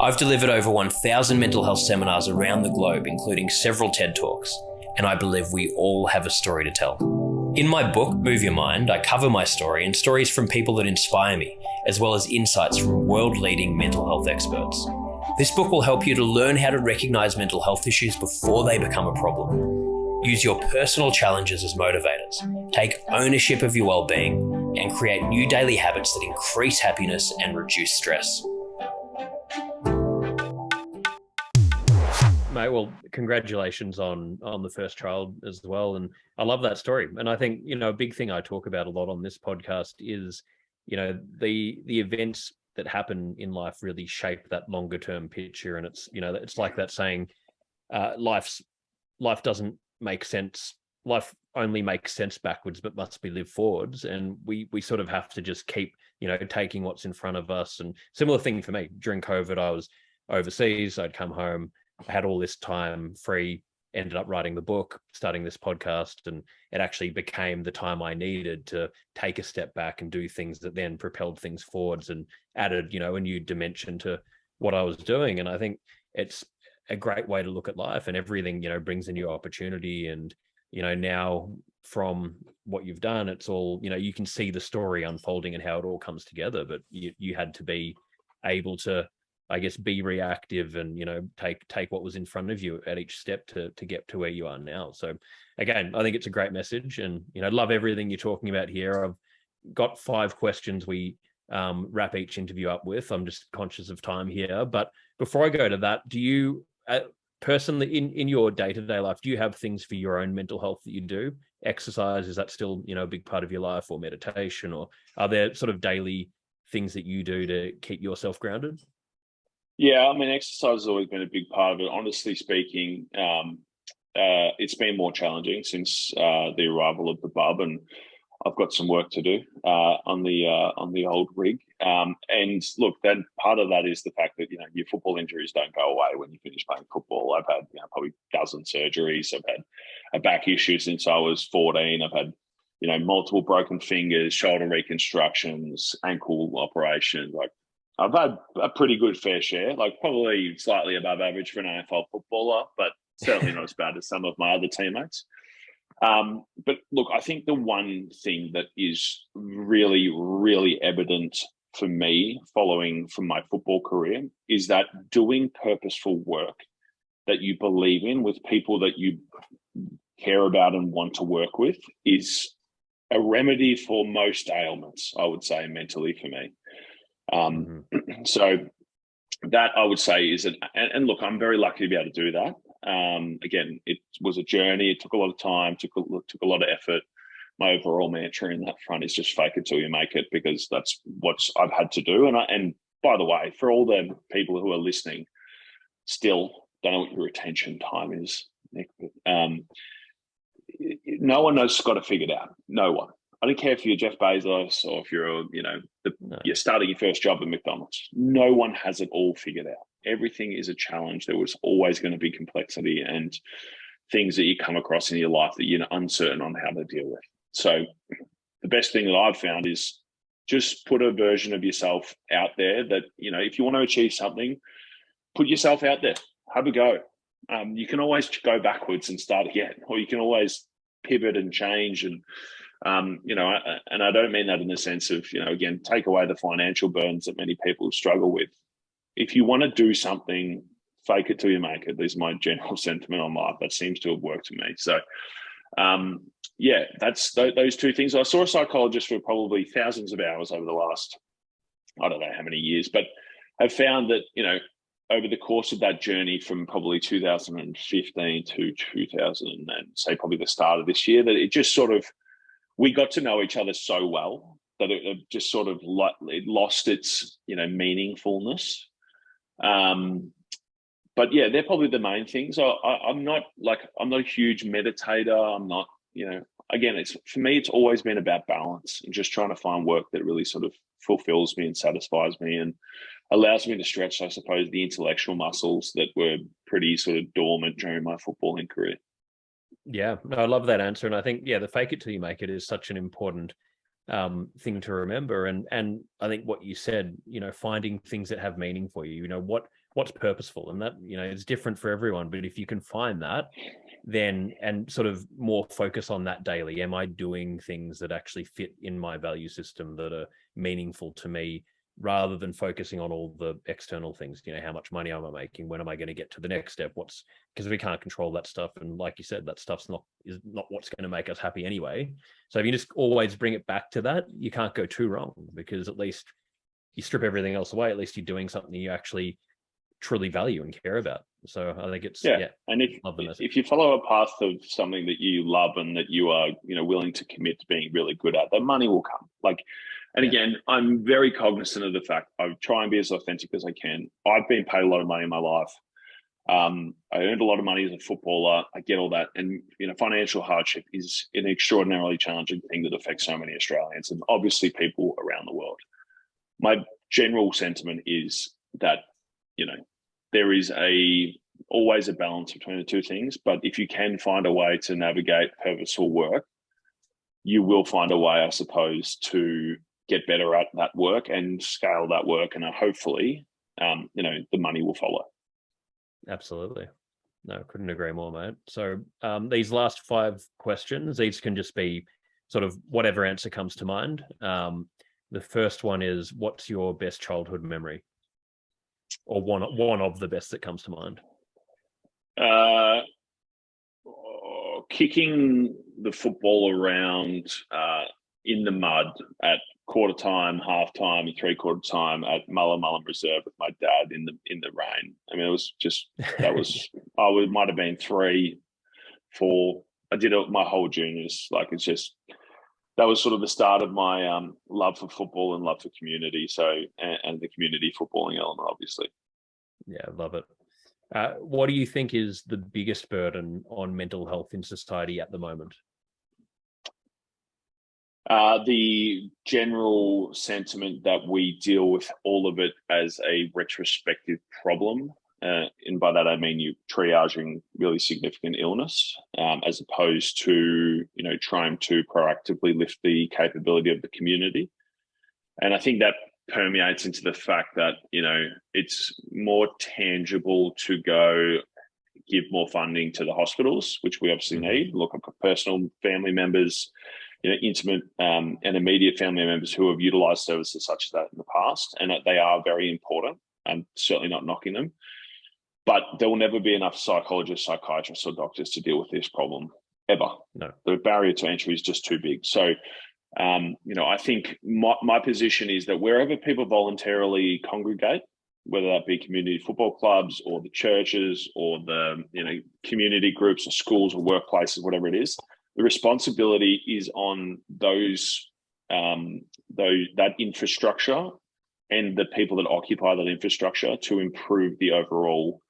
I've delivered over 1,000 mental health seminars around the globe, including several TED Talks, and I believe we all have a story to tell. In my book, Move Your Mind, I cover my story and stories from people that inspire me, as well as insights from world-leading mental health experts. This book will help you to learn how to recognize mental health issues before they become a problem. Use your personal challenges as motivators, take ownership of your well-being, and create new daily habits that increase happiness and reduce stress. Mate, well, congratulations on the first child as well. And I love that story. And I think, a big thing I talk about a lot on this podcast is, the events that happen in life really shape that longer term picture. And it's like that saying, life doesn't make sense. Life only makes sense backwards, but must be lived forwards. And we sort of have to just keep, taking what's in front of us. And similar thing for me during COVID, I was overseas. I'd come home, had all this time free, ended up writing the book, starting this podcast, and it actually became the time I needed to take a step back and do things that then propelled things forwards and added, a new dimension to what I was doing. And I think it's a great way to look at life, and everything, brings a new opportunity. And, now from what you've done, it's all, you can see the story unfolding and how it all comes together, but you had to be able to, I guess, be reactive and, take what was in front of you at each step to get to where you are now. So again, I think it's a great message, and, love everything you're talking about here. I've got 5 questions we wrap each interview up with. I'm just conscious of time here. But before I go to that, do you personally in your day-to-day life, do you have things for your own mental health that you do? Exercise, is that still, a big part of your life, or meditation, or are there sort of daily things that you do to keep yourself grounded? Yeah, I mean, exercise has always been a big part of it. Honestly speaking, it's been more challenging since the arrival of the bub, and I've got some work to do on the old rig. And look, then part of that is the fact that your football injuries don't go away when you finish playing football. I've had probably a dozen surgeries. I've had a back issue since I was 14. I've had multiple broken fingers, shoulder reconstructions, ankle operations. Like, I've had a pretty good fair share, like probably slightly above average for an AFL footballer, but certainly not as bad as some of my other teammates. But look, I think the one thing that is really, really evident for me following from my football career is that doing purposeful work that you believe in with people that you care about and want to work with is a remedy for most ailments, I would say, mentally for me. So that, I would say, is and look, I'm very lucky to be able to do that. Again, it was a journey. It took a lot of time, took a lot of effort. My overall mantra in that front is just fake it till you make it, because that's what I've had to do. And by the way, for all the people who are listening, still don't know what your retention time is, Nick, but no one knows got it figured out. No one. I don't care if you're Jeff Bezos or if you're, you're starting your first job at McDonald's. No one has it all figured out. Everything is a challenge. There was always going to be complexity and things that you come across in your life that you're uncertain on how to deal with. So the best thing that I've found is just put a version of yourself out there that, if you want to achieve something, put yourself out there, have a go. You can always go backwards and start again, or you can always pivot and change. And, and I don't mean that in the sense of, again, take away the financial burdens that many people struggle with. If you want to do something, fake it till you make it. This is my general sentiment on life. That seems to have worked for me. So, that's those 2 things. I saw a psychologist for probably thousands of hours over the last, I don't know how many years, but I've found that, over the course of that journey from probably 2015 to 2000 and say probably the start of this year, that it just sort of, we got to know each other so well that it just sort of it lost its, meaningfulness. But yeah, they're probably the main things. I'm not a huge meditator. I'm not, again, for me, it's always been about balance and just trying to find work that really sort of fulfills me and satisfies me and allows me to stretch, I suppose, the intellectual muscles that were pretty sort of dormant during my footballing career. Yeah, no, I love that answer. And I think, the fake it till you make it is such an important thing to remember. And I think what you said, finding things that have meaning for you, what's purposeful, and that, it's different for everyone. But if you can find that, then, and sort of more focus on that daily, am I doing things that actually fit in my value system that are meaningful to me, rather than focusing on all the external things, how much money am I making? When am I going to get to the next step? Because we can't control that stuff. And like you said, that stuff's not what's going to make us happy anyway. So if you just always bring it back to that, you can't go too wrong, because at least you strip everything else away. At least you're doing something you actually truly value and care about. So I think it's, And love the message. if you follow a path of something that you love and that you are, willing to commit to being really good at, that money will come. And again, I'm very cognizant of the fact I try and be as authentic as I can. I've been paid a lot of money in my life. I earned a lot of money as a footballer. I get all that. And, financial hardship is an extraordinarily challenging thing that affects so many Australians and obviously people around the world. My general sentiment is that, there is always a balance between the two things. But if you can find a way to navigate purposeful work, you will find a way, I suppose, to get better at that work and scale that work. And hopefully, the money will follow. Absolutely. No, couldn't agree more, mate. So these last 5 questions, these can just be sort of whatever answer comes to mind. The first one is, what's your best childhood memory? Or one of the best that comes to mind? Kicking the football around in the mud at quarter time, half time, and 3/4 time at Mullen Reserve with my dad in the rain. I mean, it was just I might have been 3, 4. I did it my whole juniors. That was sort of the start of my love for football and love for community. So, and the community footballing element, obviously. Yeah, I love it. What do you think is the biggest burden on mental health in society at the moment? The general sentiment that we deal with all of it as a retrospective problem. And by that, I mean you triaging really significant illness as opposed to, trying to proactively lift the capability of the community. And I think that permeates into the fact that, it's more tangible to go give more funding to the hospitals, which we obviously need. Look, I've got personal family members, intimate and immediate family members who have utilised services such as that in the past, and that they are very important. I'm certainly not knocking them. But there will never be enough psychologists, psychiatrists, or doctors to deal with this problem, ever. No. The barrier to entry is just too big. So, I think my position is that wherever people voluntarily congregate, whether that be community football clubs or the churches or the community groups or schools or workplaces, whatever it is, the responsibility is on that infrastructure and the people that occupy that infrastructure to improve the overall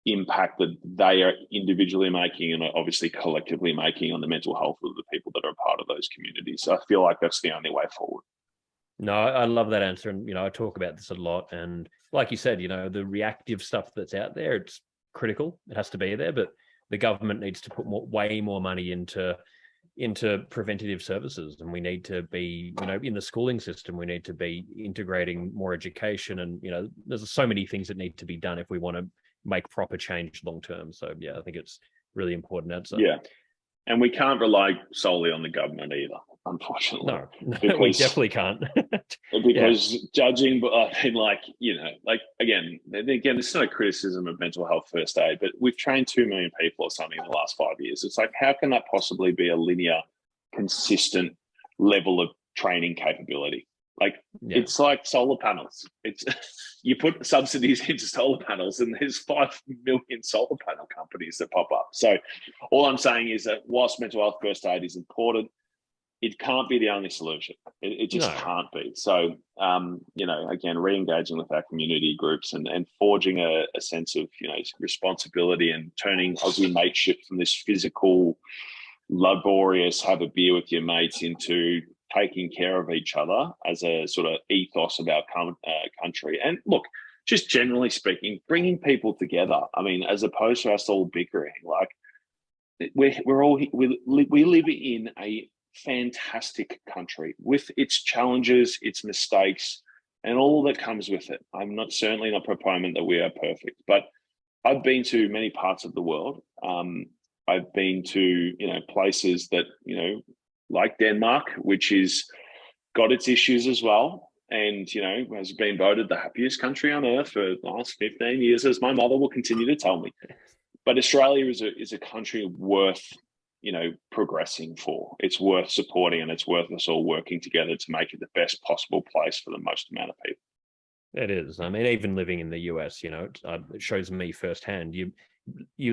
impact that they are individually making and obviously collectively making on the mental health of the people that are part of those communities. So I feel like that's the only way forward. No, I love that answer. And, I talk about this a lot. And like you said, the reactive stuff that's out there, it's critical. It has to be there. But the government needs to put way more money into preventative services. And we need to be, in the schooling system, we need to be integrating more education. And, there's so many things that need to be done if we want to make proper change long term. So, yeah, I think it's really important answer. Yeah. And we can't rely solely on the government either, unfortunately. No, we definitely can't. Because judging, again, it's not a criticism of mental health first aid, but we've trained 2 million people or something in the last 5 years. It's like, how can that possibly be a linear, consistent level of training capability? It's like solar panels. It's you put subsidies into solar panels and there's 5 million solar panel companies that pop up. So all I'm saying is that whilst mental health first aid is important, it can't be the only solution. It just can't be. So, again, re-engaging with our community groups and forging a sense of, responsibility and turning Aussie mateship from this physical, laborious, have a beer with your mates into taking care of each other as a sort of ethos of our country. And look, just generally speaking, bringing people together. I mean, as opposed to us all bickering, we live in a fantastic country with its challenges, its mistakes, and all that comes with it. I'm certainly not a proponent that we are perfect, but I've been to many parts of the world. I've been to, places that, like Denmark, which is got its issues as well. And, has been voted the happiest country on earth for the last 15 years, as my mother will continue to tell me. But Australia is a country worth, progressing for. It's worth supporting, and it's worth us all working together to make it the best possible place for the most amount of people. It is. I mean, even living in the US, it shows me firsthand. You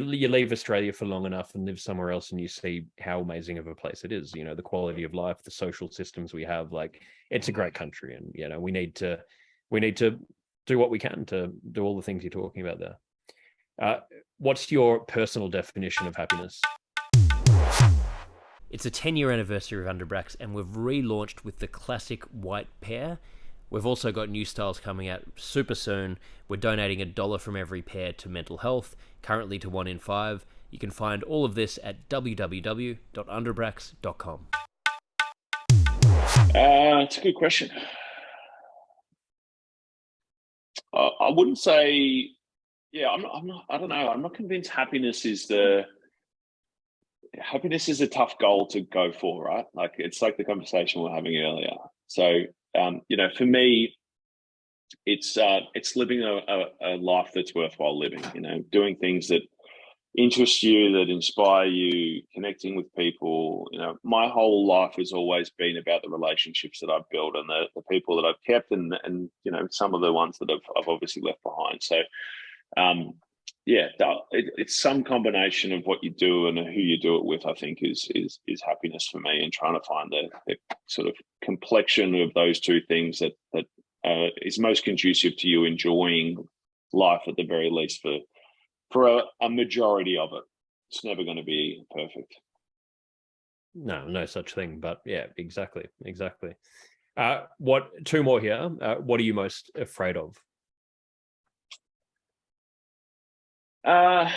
leave Australia for long enough and live somewhere else, and you see how amazing of a place it is. The quality of life, the social systems we have. Like, it's a great country, and we need to do what we can to do all the things you're talking about there. What's your personal definition of happiness? It's a 10-year anniversary of Under Bracks, and we've relaunched with the classic white pair. We've also got new styles coming out super soon. We're donating $1 from every pair to mental health, currently to 1 in 5. You can find all of this at www.underbracks.com. It's a good question. I wouldn't say, I'm not, I don't know. I'm not convinced happiness is a tough goal to go for, right? Like, it's like the conversation we were having earlier. So, for me, it's living a life that's worthwhile living, doing things that interest you, that inspire you, connecting with people. My whole life has always been about the relationships that I've built and the people that I've kept and some of the ones that I've obviously left behind. So, it's some combination of what you do and who you do it with, I think is happiness for me, and trying to find the sort of complexion of those two things that is most conducive to you enjoying life, at the very least, for a majority of it. It's never going to be perfect. No such thing, but yeah, exactly. Two more here. What are you most afraid of? I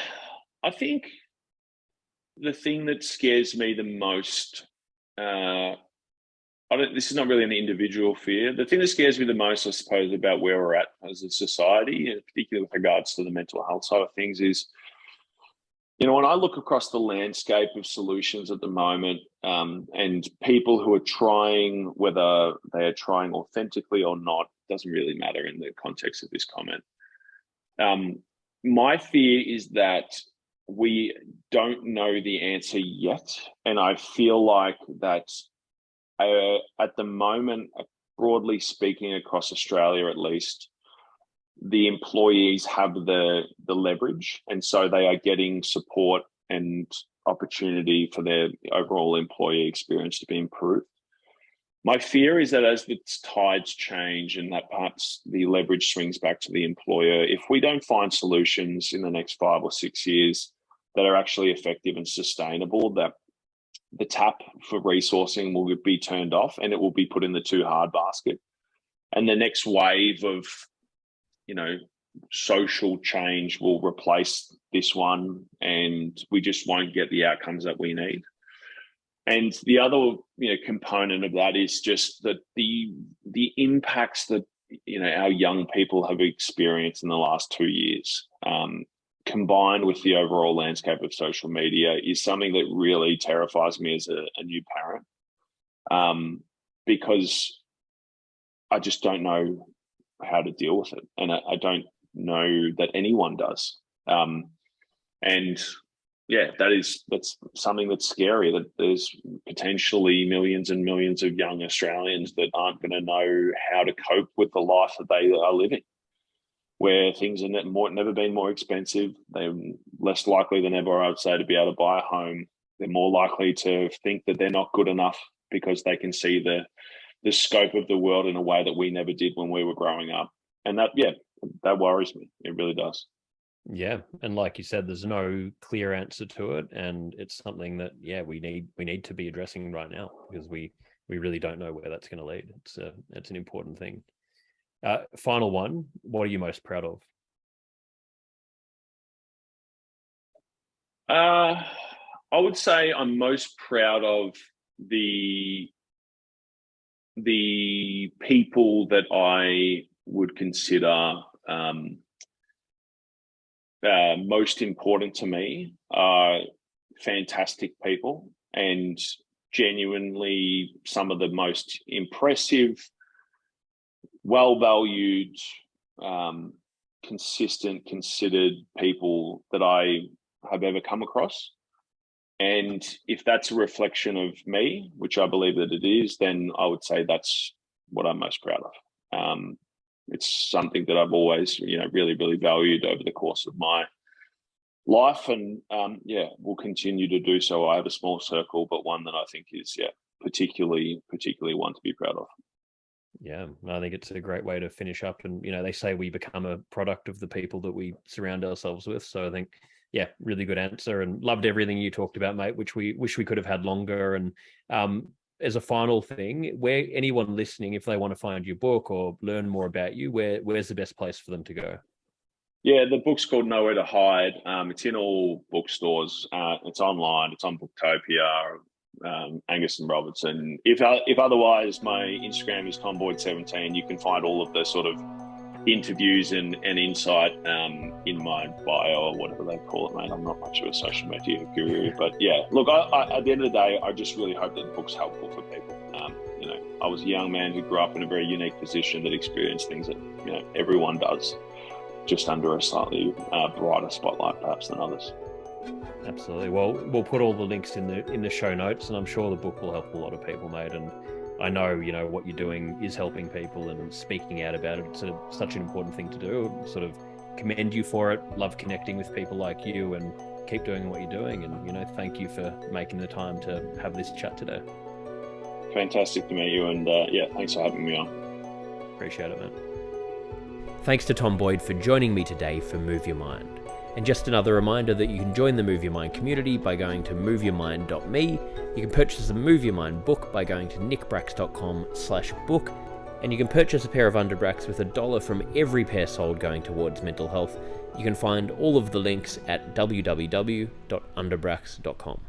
think the thing that scares me the most, this is not really an individual fear. The thing that scares me the most, I suppose, about where we're at as a society, and particularly with regards to the mental health side of things, is, when I look across the landscape of solutions at the moment, and people who are trying, whether they are trying authentically or not, doesn't really matter in the context of this comment. My fear is that we don't know the answer yet. And I feel like that at the moment, broadly speaking, across Australia at least, the employees have the leverage. And so they are getting support and opportunity for their overall employee experience to be improved. My fear is that as the tides change and that perhaps the leverage swings back to the employer, if we don't find solutions in the next 5 or 6 years that are actually effective and sustainable, that the tap for resourcing will be turned off and it will be put in the too hard basket. And the next wave of, social change will replace this one, and we just won't get the outcomes that we need. And the other, component of that is just that the impacts that, our young people have experienced in the last 2 years, combined with the overall landscape of social media, is something that really terrifies me as a new parent, because I just don't know how to deal with it. And I don't know that anyone does. That's something that's scary, that there's potentially millions and millions of young Australians that aren't going to know how to cope with the life that they are living, where things are never been more expensive. They're less likely than ever, I would say, to be able to buy a home. They're more likely to think that they're not good enough because they can see the scope of the world in a way that we never did when we were growing up. And that worries me. It really does. Yeah, and like you said, there's no clear answer to it, and it's something that we need to be addressing right now, because we really don't know where that's going to lead. It's an important thing. Final one. What are you most proud of? I would say I'm most proud of the people that I would consider most important to me are fantastic people, and genuinely some of the most impressive, well-valued, consistent, considered people that I have ever come across. And if that's a reflection of me, which I believe that it is, then I would say that's what I'm most proud of. it's something that I've always, really, really valued over the course of my life, and we'll continue to do so. I have a small circle, but one that I think is particularly one to be proud of. Yeah, I think it's a great way to finish up. And, they say we become a product of the people that we surround ourselves with. So I think, really good answer, and loved everything you talked about, mate, which we wish we could have had longer. And as a final thing, where anyone listening, if they want to find your book or learn more about you, where's the best place for them to go? Yeah, the book's called Nowhere to Hide. It's in all bookstores. It's online. It's on Booktopia. Angus and Robertson. If otherwise, my Instagram is tomboyd17. You can find all of the sort of interviews and insight in my bio, or whatever they call it, mate. I'm not much of a social media guru, but look, I at the end of the day, I just really hope that the book's helpful for people. I was a young man who grew up in a very unique position that experienced things that everyone does, just under a slightly brighter spotlight perhaps than others. Absolutely. Well, we'll put all the links in the show notes, and I'm sure the book will help a lot of people, mate. And I know, what you're doing is helping people and speaking out about it. It's such an important thing to do. Sort of commend you for it. Love connecting with people like you, and keep doing what you're doing. And, thank you for making the time to have this chat today. Fantastic to meet you. And thanks for having me on. Appreciate it, man. Thanks to Tom Boyd for joining me today for Move Your Mind. And just another reminder that you can join the Move Your Mind community by going to moveyourmind.me. You can purchase the Move Your Mind book by going to nickbracks.com/book. And you can purchase a pair of Underbracks with $1 from every pair sold going towards mental health. You can find all of the links at www.underbracks.com.